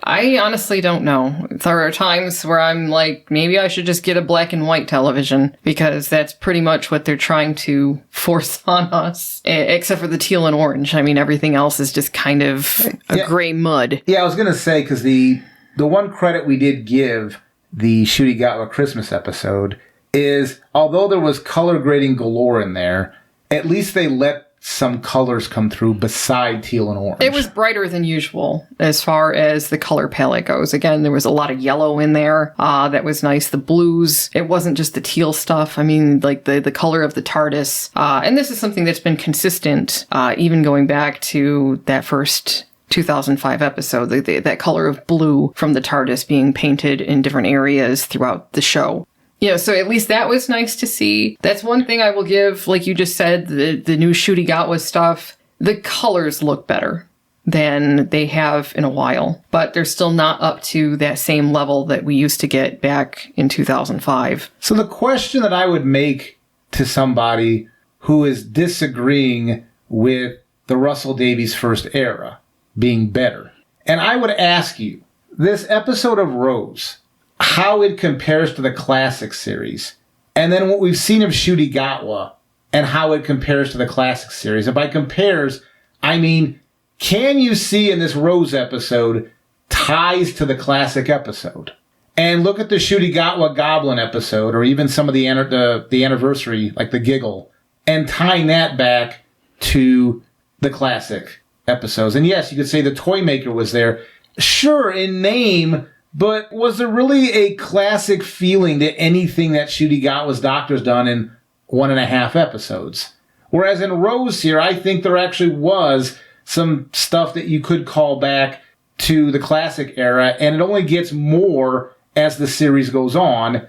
I honestly don't know. There are times where I'm like, maybe I should just get a black and white television, because that's pretty much what they're trying to force on us, except for the teal and orange. I mean, everything else is just kind of a gray mud. Yeah, I was going to say, because the one credit we did give the Ncuti Gatwa Christmas episode is, although there was color grading galore in there, at least they let some colors come through beside teal and orange. It was brighter than usual as far as the color palette goes. Again, there was a lot of yellow in there. That was nice. The blues. It wasn't just the teal stuff. I mean, like the color of the TARDIS. And this is something that's been consistent, even going back to that first 2005 episode, that color of blue from the TARDIS being painted in different areas throughout the show. Yeah, so at least that was nice to see. That's one thing I will give, like you just said, the new Shurigawa stuff. The colors look better than they have in a while, but they're still not up to that same level that we used to get back in 2005. So the question that I would make to somebody who is disagreeing with the Russell Davies first era being better, and I would ask you, this episode of Rose, how it compares to the classic series, and then what we've seen of Shurigawa and how it compares to the classic series. And by compares, I mean, can you see in this Rose episode ties to the classic episode? And look at the Shurigawa Goblin episode, or even some of the anniversary, like the Giggle, and tying that back to the classic episodes. And yes, you could say the Toymaker was there. Sure, in name, but was there really a classic feeling to anything that Shurigawa's Doctor's done in 1.5 episodes? Whereas in Rose here, I think there actually was some stuff that you could call back to the classic era, and it only gets more as the series goes on.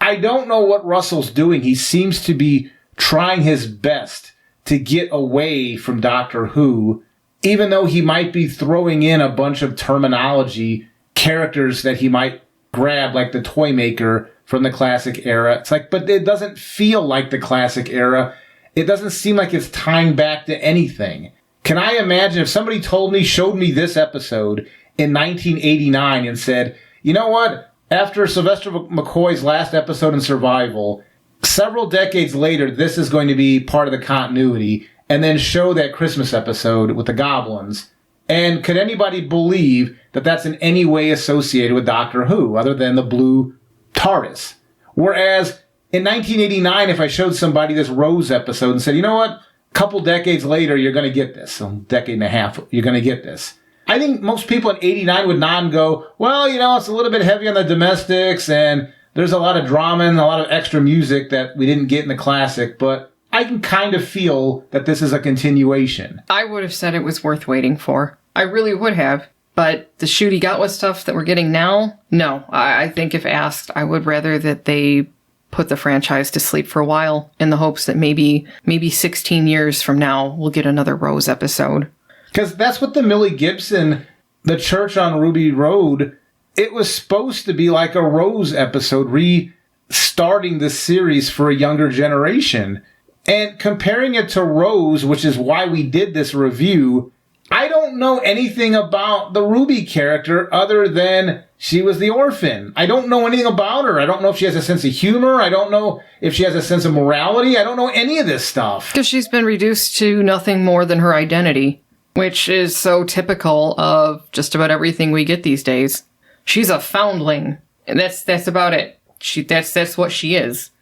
I don't know what Russell's doing. He seems to be trying his best to get away from Doctor Who, even though he might be throwing in a bunch of terminology characters that he might grab, like the Toymaker from the classic era. It's like, but it doesn't feel like the classic era. It doesn't seem like it's tying back to anything. Can I imagine if somebody showed me this episode in 1989 and said, you know what? After Sylvester McCoy's last episode in Survival, several decades later, this is going to be part of the continuity, and then show that Christmas episode with the goblins. And could anybody believe that that's in any way associated with Doctor Who, other than the blue TARDIS? Whereas in 1989, if I showed somebody this Rose episode and said, you know what, a couple decades later, you're going to get this. A decade and a half, you're going to get this. I think most people in 89 would nod and go, well, you know, it's a little bit heavy on the domestics, and there's a lot of drama and a lot of extra music that we didn't get in the classic, but I can kind of feel that this is a continuation. I would have said it was worth waiting for. I really would have. But the Shurigawa stuff that we're getting now, no. I think if asked, I would rather that they put the franchise to sleep for a while in the hopes that maybe 16 years from now we'll get another Rose episode. Because that's what the Millie Gibson, the Church on Ruby Road, it was supposed to be like a Rose episode, restarting the series for a younger generation. And comparing it to Rose, which is why we did this review, I don't know anything about the Ruby character other than she was the orphan. I don't know anything about her. I don't know if she has a sense of humor. I don't know if she has a sense of morality. I don't know any of this stuff. Because she's been reduced to nothing more than her identity, which is so typical of just about everything we get these days. She's a foundling, and that's about it. That's what she is.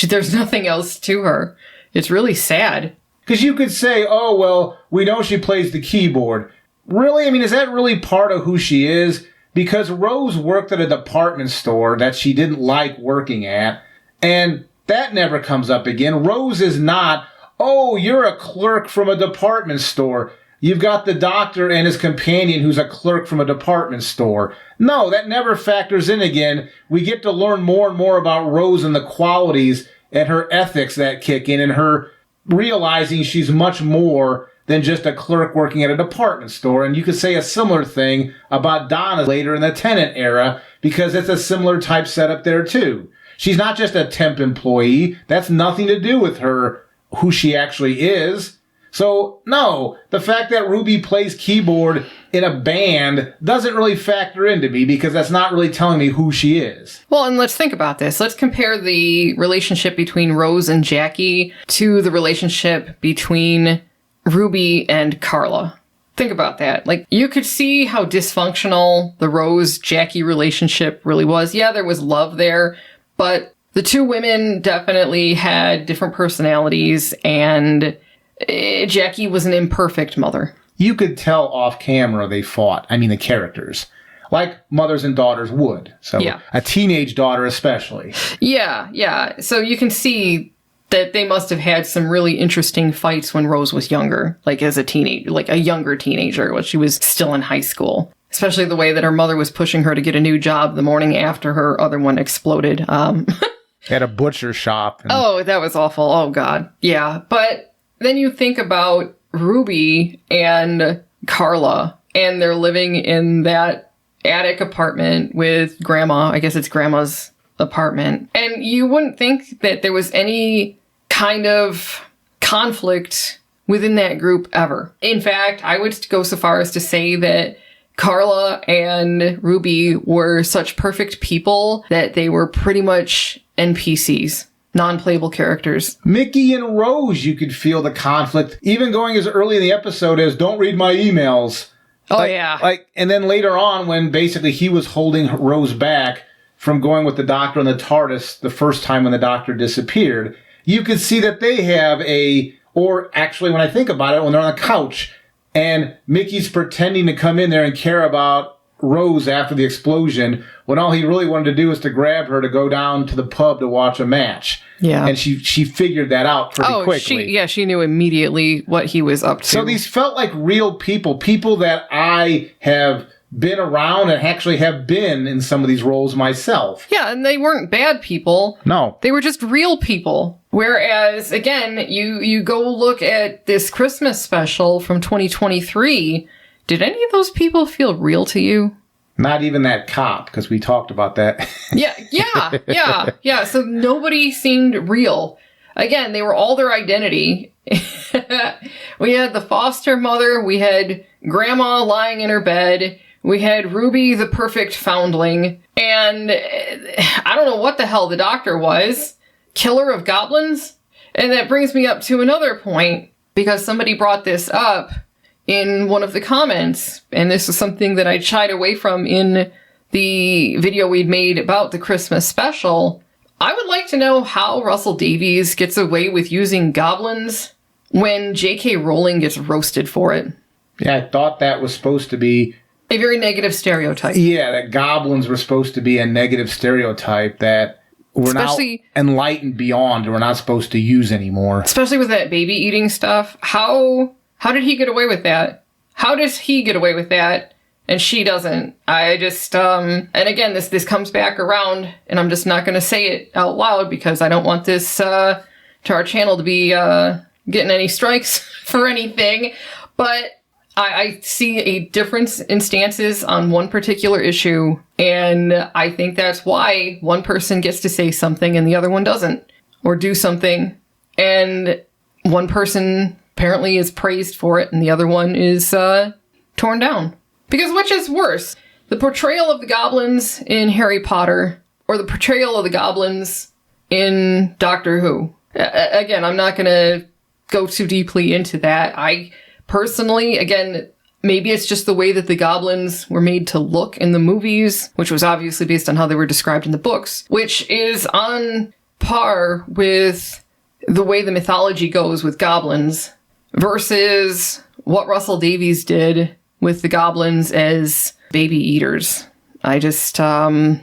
There's nothing else to her. It's really sad. Because you could say, oh, well, we know she plays the keyboard. Really? I mean, is that really part of who she is? Because Rose worked at a department store that she didn't like working at, and that never comes up again. Rose is not, oh, you're a clerk from a department store. You've got the Doctor and his companion who's a clerk from a department store. No, that never factors in again. We get to learn more and more about Rose and the qualities and her ethics that kick in, and her realizing she's much more than just a clerk working at a department store. And you could say a similar thing about Donna later in the Tennant era, because it's a similar type setup there too. She's not just a temp employee. That's nothing to do with her, who she actually is. So, no, the fact that Ruby plays keyboard in a band doesn't really factor into me, because that's not really telling me who she is. Well, and let's think about this. Let's compare the relationship between Rose and Jackie to the relationship between Ruby and Carla. Think about that. Like, you could see how dysfunctional the Rose-Jackie relationship really was. Yeah, there was love there, but the two women definitely had different personalities, and Jackie was an imperfect mother. You could tell off camera they fought. I mean, the characters. Like mothers and daughters would. So Yeah. a teenage daughter especially. Yeah. So you can see that they must have had some really interesting fights when Rose was younger, like as a teenager, like a younger teenager, when she was still in high school. Especially the way that her mother was pushing her to get a new job the morning after her other one exploded. At a butcher shop. Oh, that was awful. Oh, God. Yeah. But then you think about Ruby and Carla, and they're living in that attic apartment with Grandma. I guess it's Grandma's apartment. And you wouldn't think that there was any kind of conflict within that group ever. In fact, I would go so far as to say that Carla and Ruby were such perfect people that they were pretty much NPCs, non-playable characters. Mickey and Rose, you could feel the conflict, even going as early in the episode as "Don't read my emails." Oh, yeah. And then later on, when basically he was holding Rose back from going with the doctor on the TARDIS the first time when the doctor disappeared, you could see that they have or actually when I think about it, when they're on the couch and Mickey's pretending to come in there and care about Rose after the explosion, when all he really wanted to do was to grab her to go down to the pub to watch a match. Yeah. And she figured that out pretty quickly. She knew immediately what he was up to. So these felt like real people that I have been around and actually have been in some of these roles myself. Yeah, and they weren't bad people. No. They were just real people. Whereas, again, you go look at this Christmas special from 2023. Did any of those people feel real to you? Not even that cop, because we talked about that. Yeah. So nobody seemed real. Again, they were all their identity. We had the foster mother. We had Grandma lying in her bed. We had Ruby, the perfect foundling. And I don't know what the hell the doctor was. Killer of goblins? And that brings me up to another point, because somebody brought this up in one of the comments, and this is something that I shied away from in the video we'd made about the Christmas special. I would like to know how Russell Davies gets away with using goblins when J.K. Rowling gets roasted for it. Yeah, I thought that was supposed to be a very negative stereotype. Yeah, that goblins were supposed to be a negative stereotype that we're now enlightened beyond and we're not supposed to use anymore. Especially with that baby eating stuff. How did he get away with that? How does he get away with that and she doesn't? I just, and again, this comes back around, and I'm just not going to say it out loud because I don't want this to our channel to be getting any strikes for anything. But I see a difference in stances on one particular issue, and I think that's why one person gets to say something and the other one doesn't, or do something, and one person apparently is praised for it and the other one is torn down. Because which is worse, the portrayal of the goblins in Harry Potter or the portrayal of the goblins in Doctor Who? Again, I'm not going to go too deeply into that. I personally, again, maybe it's just the way that the goblins were made to look in the movies, which was obviously based on how they were described in the books, which is on par with the way the mythology goes with goblins versus what Russell Davies did with the goblins as baby eaters. I just, I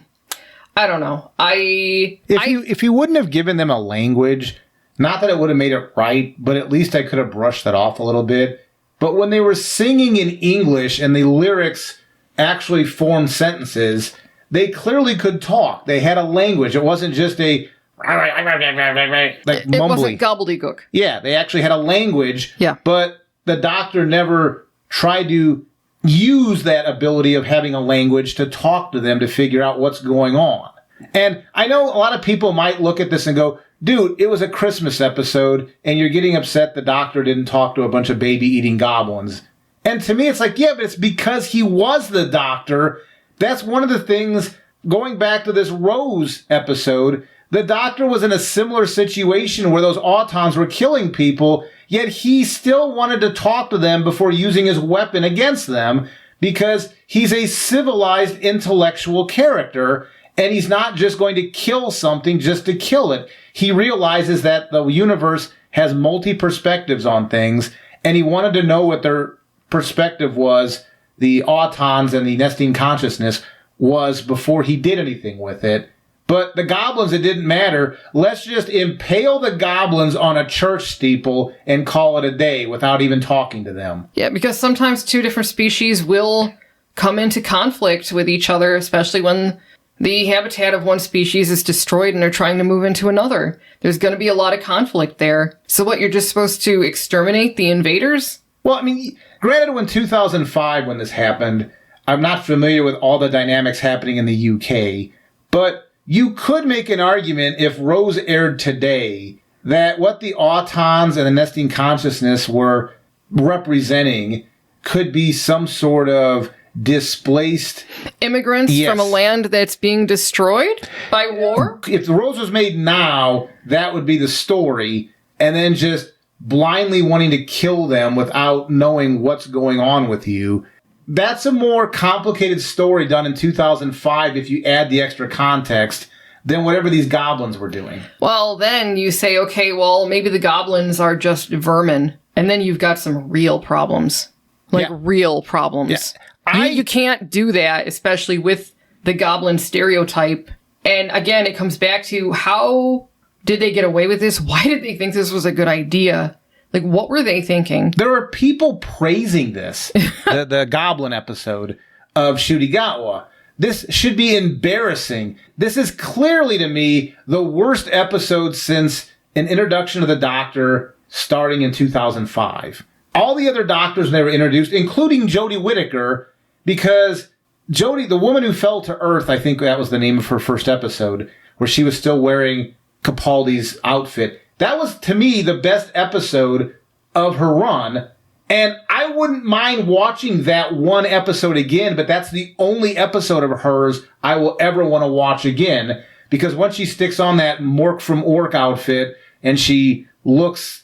don't know. If you wouldn't have given them a language, not that it would have made it right, but at least I could have brushed that off a little bit. But when they were singing in English and the lyrics actually formed sentences, they clearly could talk. They had a language. It wasn't just a like mumbly. It wasn't gobbledygook. Yeah, they actually had a language. Yeah. But the doctor never tried to use that ability of having a language to talk to them to figure out what's going on. And I know a lot of people might look at this and go, dude, it was a Christmas episode, and you're getting upset the doctor didn't talk to a bunch of baby-eating goblins. And to me, it's like, yeah, but it's because he was the doctor. That's one of the things, going back to this Rose episode, the doctor was in a similar situation where those autons were killing people, yet he still wanted to talk to them before using his weapon against them because he's a civilized intellectual character, and he's not just going to kill something just to kill it. He realizes that the universe has multi-perspectives on things, and he wanted to know what their perspective was, the Autons and the Nesting Consciousness was, before he did anything with it. But the goblins, it didn't matter. Let's just impale the goblins on a church steeple and call it a day without even talking to them. Yeah, because sometimes two different species will come into conflict with each other, especially when the habitat of one species is destroyed and they're trying to move into another. There's going to be a lot of conflict there. So what, you're just supposed to exterminate the invaders? Well, I mean, granted, when 2005, when this happened, I'm not familiar with all the dynamics happening in the UK, but you could make an argument, if Rose aired today, that what the Autons and the Nesting Consciousness were representing could be some sort of displaced immigrants from a land that's being destroyed by war? If the Rose was made now, that would be the story, and then just blindly wanting to kill them without knowing what's going on with you. That's a more complicated story done in 2005 if you add the extra context than whatever these goblins were doing. Well, then you say, okay, well, maybe the goblins are just vermin. And then you've got some real problems. Real problems. Yeah. You can't do that, especially with the goblin stereotype. And again, it comes back to, how did they get away with this? Why did they think this was a good idea? Like, what were they thinking? There are people praising this, the Goblin episode of Shurigawa. This should be embarrassing. This is clearly, to me, the worst episode since an introduction of the Doctor starting in 2005. All the other Doctors when they were introduced, including Jodie Whittaker, because Jodie, the woman who fell to Earth, I think that was the name of her first episode, where she was still wearing Capaldi's outfit. That was, to me, the best episode of her run. And I wouldn't mind watching that one episode again, but that's the only episode of hers I will ever want to watch again. Because once she sticks on that Mork from Ork outfit and she looks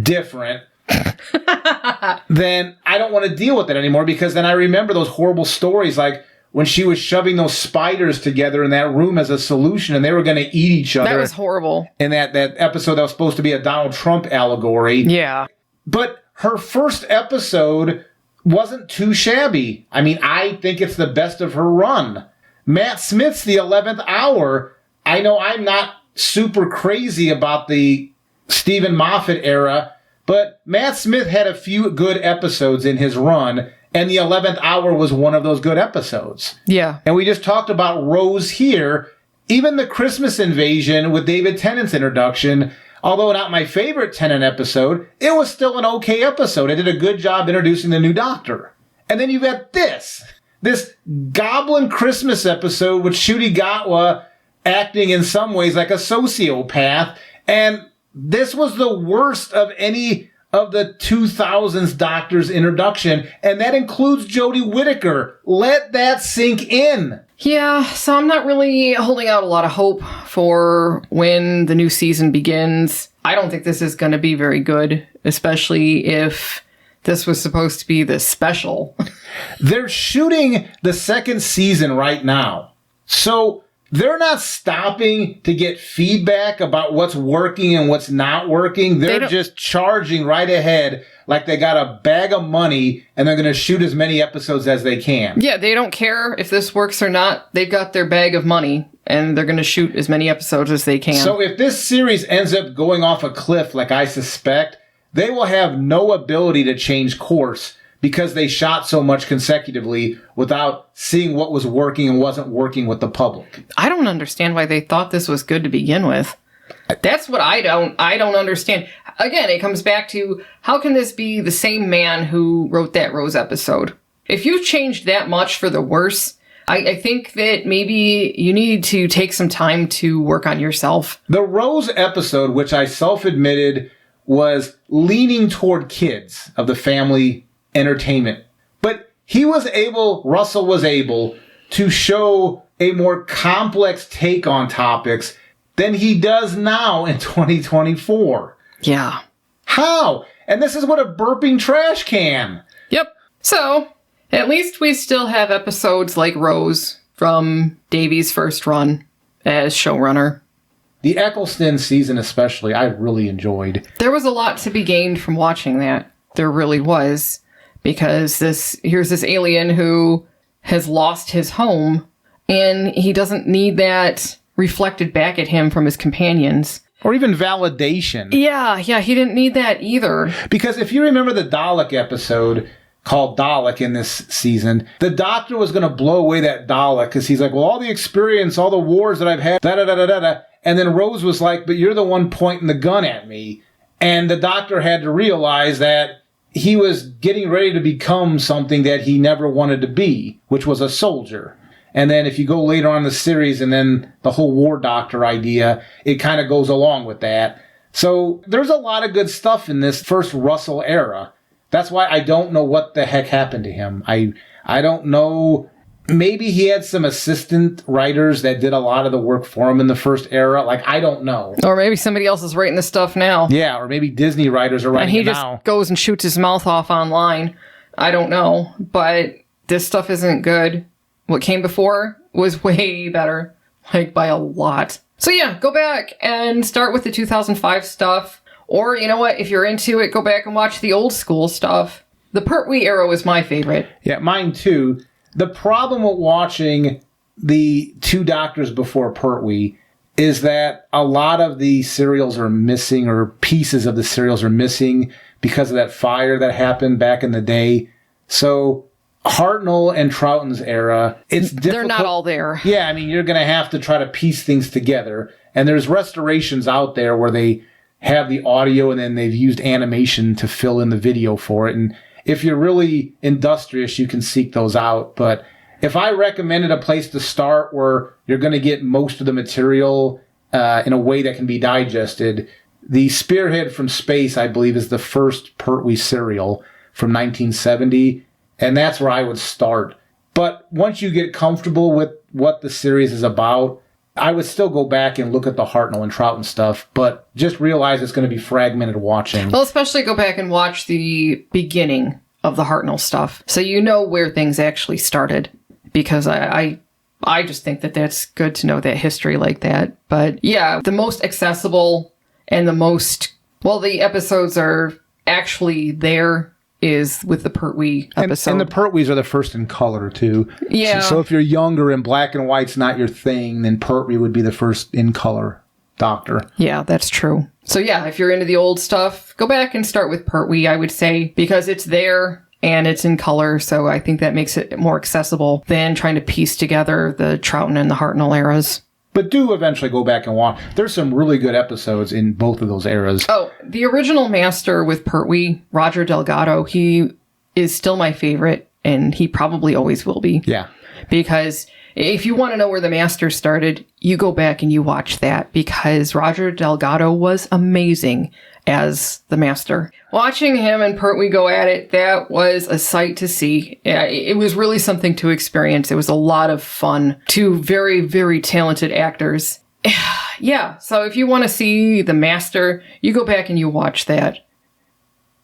different, then I don't want to deal with it anymore, because then I remember those horrible stories like when she was shoving those spiders together in that room as a solution and they were going to eat each other. That was horrible. In that episode that was supposed to be a Donald Trump allegory. Yeah. But her first episode wasn't too shabby. I mean, I think it's the best of her run. Matt Smith's The 11th Hour. I know I'm not super crazy about the Stephen Moffat era, but Matt Smith had a few good episodes in his run, and The 11th Hour was one of those good episodes. Yeah. And we just talked about Rose here. Even the Christmas Invasion with David Tennant's introduction, although not my favorite Tennant episode, it was still an okay episode. It did a good job introducing the new Doctor. And then you've got this Goblin Christmas episode with Ncuti Gatwa acting in some ways like a sociopath. And this was the worst of any of the 2000s Doctor's introduction, and that includes Jodie Whittaker. Let that sink in. Yeah, so I'm not really holding out a lot of hope for when the new season begins. I don't think this is going to be very good, especially if this was supposed to be the special. They're shooting the second season right now. So they're not stopping to get feedback about what's working and what's not working. They're just charging right ahead like they got a bag of money and they're going to shoot as many episodes as they can. Yeah, they don't care if this works or not. They've got their bag of money and they're going to shoot as many episodes as they can. So if this series ends up going off a cliff like I suspect, they will have no ability to change course because they shot so much consecutively without seeing what was working and wasn't working with the public. I don't understand why they thought this was good to begin with. That's what I don't understand. Again, it comes back to, how can this be the same man who wrote that Rose episode? If you've changed that much for the worse, I think that maybe you need to take some time to work on yourself. The Rose episode, which I self-admitted was leaning toward kids of the family entertainment. But Russell was able to show a more complex take on topics than he does now in 2024. Yeah. How? And this is what a burping trash can. Yep. So, at least we still have episodes like Rose from Davy's first run as showrunner. the Eccleston season especially, I really enjoyed. There was a lot to be gained from watching that. There really was. Because here's this alien who has lost his home, and he doesn't need that reflected back at him from his companions. Or even validation. Yeah, he didn't need that either. Because if you remember the Dalek episode called Dalek in this season, the Doctor was going to blow away that Dalek because he's like, well, all the experience, all the wars that I've had, da-da-da-da-da. And then Rose was like, but you're the one pointing the gun at me. And the Doctor had to realize that he was getting ready to become something that he never wanted to be, which was a soldier. And then if you go later on in the series and then the whole War Doctor idea, it kind of goes along with that. So there's a lot of good stuff in this first Russell era. That's why I don't know what the heck happened to him. I don't know. Maybe he had some assistant writers that did a lot of the work for him in the first era. Like, I don't know. Or maybe somebody else is writing the stuff now. Yeah, or maybe Disney writers are writing it now. And he just goes and shoots his mouth off online. I don't know. But this stuff isn't good. What came before was way better. Like, by a lot. So yeah, go back and start with the 2005 stuff. Or, you know what, if you're into it, go back and watch the old school stuff. The Pertwee era was my favorite. Yeah, mine too. The problem with watching the two Doctors before Pertwee is that a lot of the serials are missing, or pieces of the serials are missing because of that fire that happened back in the day. So Hartnell and Troughton's era, it's difficult. They're not all there. Yeah, I mean, you're going to have to try to piece things together. And there's restorations out there where they have the audio and then they've used animation to fill in the video for it. And if you're really industrious, you can seek those out. But if I recommended a place to start where you're going to get most of the material in a way that can be digested, the Spearhead from Space, I believe, is the first Pertwee serial from 1970. And that's where I would start. But once you get comfortable with what the series is about, I would still go back and look at the Hartnell and Troughton stuff, but just realize it's going to be fragmented watching. Well, especially go back and watch the beginning of the Hartnell stuff, so you know where things actually started. Because I just think that that's good to know that history like that. But yeah, the most accessible and the most, well, the episodes are actually there is with the Pertwee episode. And the Pertwees are the first in color, too. Yeah. So if you're younger and black and white's not your thing, then Pertwee would be the first in color Doctor. Yeah, that's true. So yeah, if you're into the old stuff, go back and start with Pertwee, I would say, because it's there and it's in color. So I think that makes it more accessible than trying to piece together the Troughton and the Hartnell eras. But do eventually go back and watch. There's some really good episodes in both of those eras. Oh, the original Master with Pertwee, Roger Delgado, he is still my favorite, and he probably always will be. Yeah. Because if you want to know where the Master started, you go back and you watch that, because Roger Delgado was amazing as the Master. Watching him and Pertwee go at it, that was a sight to see. Yeah, it was really something to experience. It was a lot of fun. Two very, very talented actors. Yeah, so if you want to see the Master, you go back and you watch that.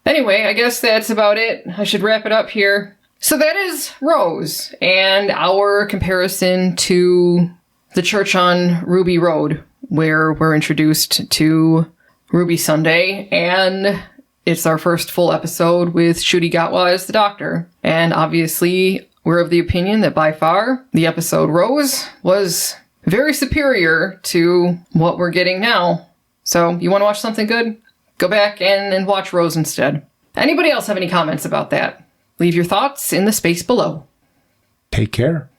Anyway, I guess that's about it. I should wrap it up here. So that is Rose, and our comparison to the church on Ruby Road, where we're introduced to Ruby Sunday, and it's our first full episode with Ncuti Gatwa as the Doctor. And obviously, we're of the opinion that by far, the episode Rose was very superior to what we're getting now. So, you want to watch something good? Go back and watch Rose instead. Anybody else have any comments about that? Leave your thoughts in the space below. Take care.